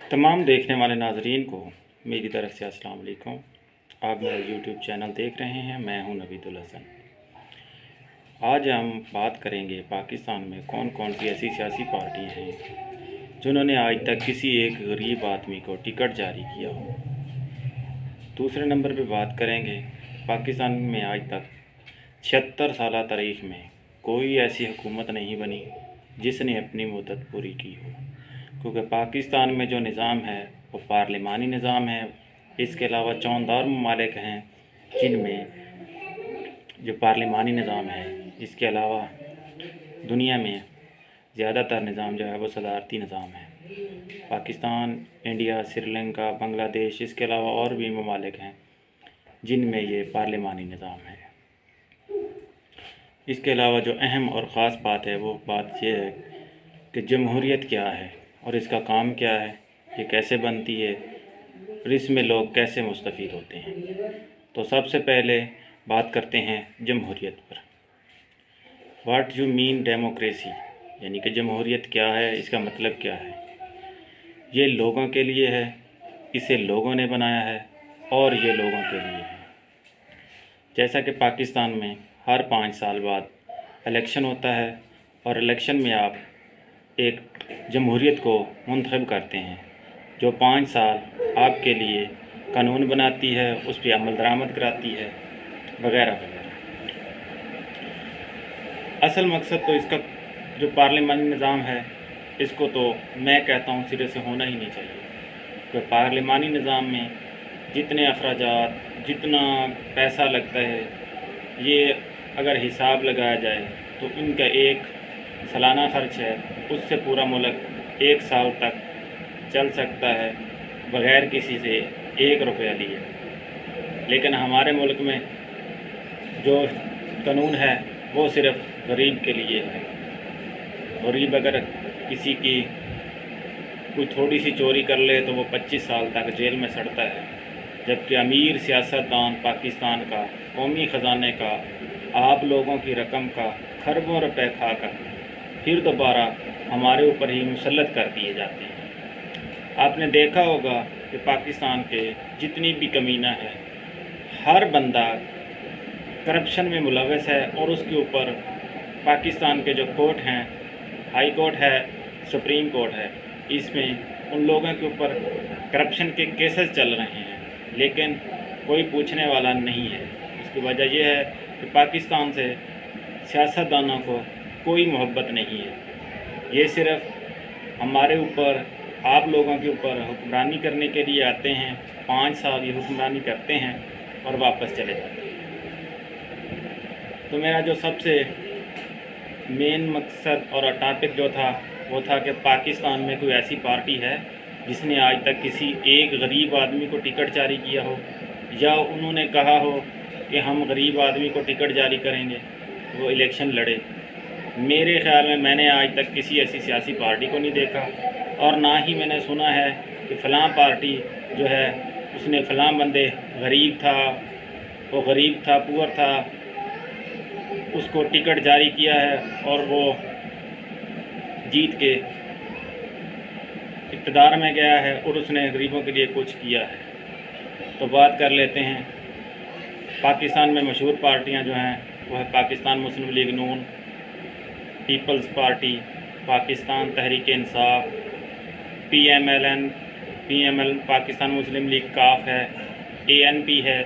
तमाम देखने वाले नाज़रीन को मेरी तरफ़ से अस्सलाम वालेकुम। आप मेरा यूट्यूब चैनल देख रहे हैं, मैं हूं नवीदुल हसन। आज हम बात करेंगे पाकिस्तान में कौन कौन सी ऐसी सियासी पार्टियां हैं जिन्होंने आज तक किसी एक गरीब आदमी को टिकट जारी किया हो। दूसरे नंबर पे बात करेंगे पाकिस्तान में आज तक 76 साल तारीख़ में कोई ऐसी हुकूमत नहीं बनी जिसने अपनी मुद्दत पूरी की हो, क्योंकि पाकिस्तान में जो निज़ाम है वो पार्लिमानी निज़ाम है। इसके अलावा चौंदार ममालिक हैं जिनमें जो पार्लिमानी निज़ाम है, इसके अलावा दुनिया में ज़्यादातर निज़ाम जो है वो सदारती निज़ाम है। पाकिस्तान, इंडिया, श्रीलंका, बांग्लादेश, इसके अलावा और भी ममालिक हैं जिनमें ये पार्लिमानी निज़ाम है। इसके अलावा जो अहम और ख़ास बात है वो बात यह है कि जमहूरियत क्या है और इसका काम क्या है, ये कैसे बनती है और इसमें लोग कैसे मुस्तफ़ीद होते हैं। तो सबसे पहले बात करते हैं जमहूरियत पर। व्हाट यू मीन डेमोक्रेसी, यानी कि जमहूरियत क्या है, इसका मतलब क्या है। ये लोगों के लिए है, इसे लोगों ने बनाया है और ये लोगों के लिए है। जैसा कि पाकिस्तान में हर 5 साल बाद इलेक्शन होता है और इलेक्शन में आप एक जमहूरियत को मुंतखब करते हैं जो 5 साल आपके लिए कानून बनाती है, उस पर अमल दरामद कराती है, वगैरह वगैरह। असल मकसद तो इसका जो पार्लिमानी निज़ाम है, इसको तो मैं कहता हूँ सिरे से होना ही नहीं चाहिए। तो पार्लिमानी निज़ाम में जितने अखराजात, जितना पैसा लगता है, ये अगर हिसाब लगाया जाए तो इनका एक सालाना ख़र्च है, उससे पूरा मुल्क 1 साल तक चल सकता है बग़ैर किसी से 1 रुपया लिए। लेकिन हमारे मुल्क में जो कानून है वो सिर्फ़ गरीब के लिए है। गरीब अगर किसी की कोई थोड़ी सी चोरी कर ले तो वो 25 साल तक जेल में सड़ता है, जबकि अमीर सियासतदान पाकिस्तान का कौमी ख़जाने का, आप लोगों की रकम का खरबों रुपए खाकर फिर दोबारा हमारे ऊपर ही मुसल्लत कर दिए जाते हैं। आपने देखा होगा कि पाकिस्तान के जितनी भी कमीना है, हर बंदा करप्शन में मुलव्वस है और उसके ऊपर पाकिस्तान के जो कोर्ट हैं, हाई कोर्ट है, सुप्रीम कोर्ट है, इसमें उन लोगों के ऊपर करप्शन के केसेस चल रहे हैं, लेकिन कोई पूछने वाला नहीं है। उसकी वजह यह है कि पाकिस्तान से सियासतदानों को कोई मोहब्बत नहीं है। ये सिर्फ़ हमारे ऊपर, आप लोगों के ऊपर हुक्मरानी करने के लिए आते हैं। 5 साल ये हुक्मरानी करते हैं और वापस चले जाते हैं। तो मेरा जो सबसे मेन मकसद और टॉपिक जो था वो था कि पाकिस्तान में कोई ऐसी पार्टी है जिसने आज तक किसी एक गरीब आदमी को टिकट जारी किया हो, या उन्होंने कहा हो कि हम गरीब आदमी को टिकट जारी करेंगे, वो इलेक्शन लड़े। मेरे ख़्याल में मैंने आज तक किसी ऐसी सियासी पार्टी को नहीं देखा, और ना ही मैंने सुना है कि फ़लाँ पार्टी जो है उसने फ़लाँ बंदे गरीब था, वो गरीब था, पुअर था, उसको टिकट जारी किया है और वो जीत के इक़्तिदार में गया है और उसने गरीबों के लिए कुछ किया है। तो बात कर लेते हैं पाकिस्तान में मशहूर पार्टियां जो हैं वो है पाकिस्तान मुस्लिम लीग नून, peoples party, Pakistan Tehreek Insaf, PML, Pakistan मुस्लिम लीग काफ है, ANP है,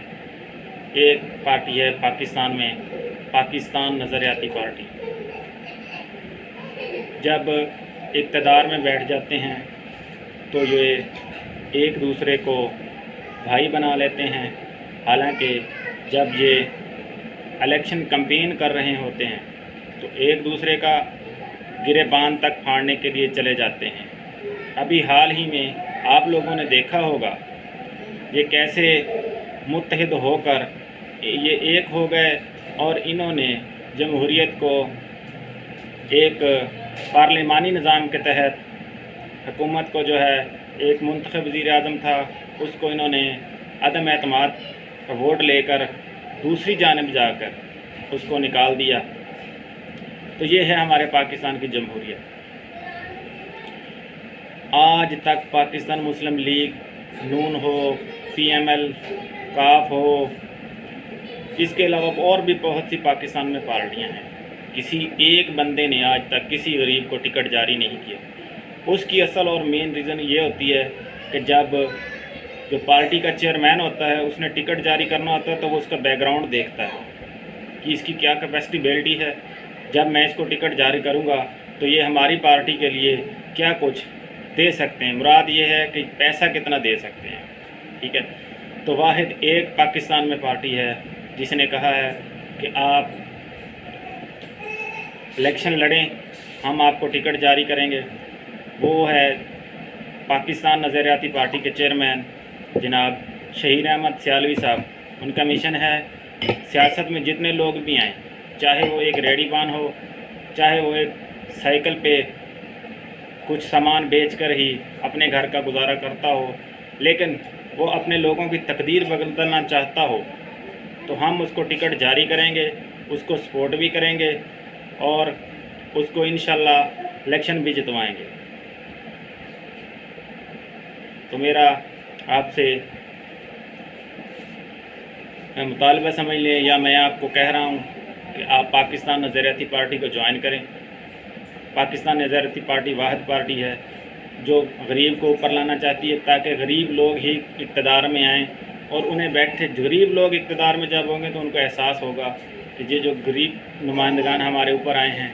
एक पार्टी है पाकिस्तान में पाकिस्तान नज़रियाती पार्टी। जब इक़्तिदार में बैठ जाते हैं तो ये एक दूसरे को भाई बना लेते हैं, हालांकि जब ये इलेक्शन कैंपेन कर रहे होते हैं तो एक दूसरे का गिरेबान तक फाड़ने के लिए चले जाते हैं। अभी हाल ही में आप लोगों ने देखा होगा ये कैसे मुत्तहिद होकर ये एक हो गए और इन्होंने जमहूरियत को एक पार्लिमानी निज़ाम के तहत हुकूमत को जो है एक मुंतखब वज़ीर-ए-आज़म था उसको इन्होंने अदम एतमाद का वोट लेकर दूसरी जानिब जाकर उसको निकाल दिया। तो ये है हमारे पाकिस्तान की जमहूरियत। آج تک پاکستان مسلم لیگ، نون ہو، PML، کاف ہو، اس کے علاوہ اور بھی بہت سی پاکستان میں پارٹیاں ہیں، کسی ایک بندے نے آج تک کسی غریب کو ٹکٹ جاری نہیں کیا۔ اس کی اصل اور مین ریزن یہ ہوتی ہے کہ جب جو پارٹی کا چیئرمین ہوتا ہے اس نے ٹکٹ جاری کرنا ہوتا ہے تو وہ اس کا بیک گراؤنڈ دیکھتا ہے کہ اس کی کیا کیپیسٹیبلٹی ہے، جب میں اس کو ٹکٹ جاری کروں گا تو یہ ہماری پارٹی کے لیے کیا کچھ دے سکتے ہیں، مراد یہ ہے کہ پیسہ کتنا دے سکتے ہیں، ٹھیک ہے۔ تو واحد ایک پاکستان میں پارٹی ہے جس نے کہا ہے کہ آپ الیکشن لڑیں، ہم آپ کو ٹکٹ جاری کریں گے، وہ ہے پاکستان نظریاتی پارٹی کے چیئرمین جناب شہیر احمد سیالوی صاحب۔ ان کا مشن ہے سیاست میں جتنے لوگ بھی آئیں، چاہے وہ ایک ریڑھی بان ہو، چاہے وہ ایک سائیکل پہ کچھ سامان بیچ کر ہی اپنے گھر کا گزارا کرتا ہو، لیکن وہ اپنے لوگوں کی تقدیر بدلنا چاہتا ہو، تو ہم اس کو ٹکٹ جاری کریں گے، اس کو سپورٹ بھی کریں گے اور اس کو انشاءاللہ الیکشن بھی جتوائیں گے۔ تو میرا آپ سے مطالبہ سمجھ لیں یا میں آپ کو کہہ رہا ہوں کہ آپ پاکستان نظریاتی پارٹی کو جوائن کریں۔ پاکستان نظریاتی پارٹی واحد پارٹی ہے جو غریب کو اوپر لانا چاہتی ہے تاکہ غریب لوگ ہی اقتدار میں آئیں، اور انہیں بیٹھے غریب لوگ اقتدار میں جب ہوں گے تو ان کو احساس ہوگا کہ یہ جو غریب نمائندگان ہمارے اوپر آئے ہیں،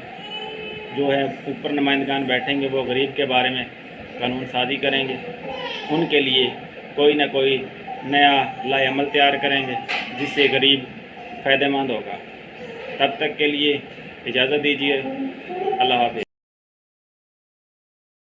جو ہے اوپر نمائندگان بیٹھیں گے، وہ غریب کے بارے میں قانون سازی کریں گے، ان کے لیے کوئی نہ کوئی نیا لائحہ عمل تیار کریں گے جس سے غریب فائدہ مند ہوگا۔ تب تک کے لیے اجازت دیجیے، اللہ حافظ۔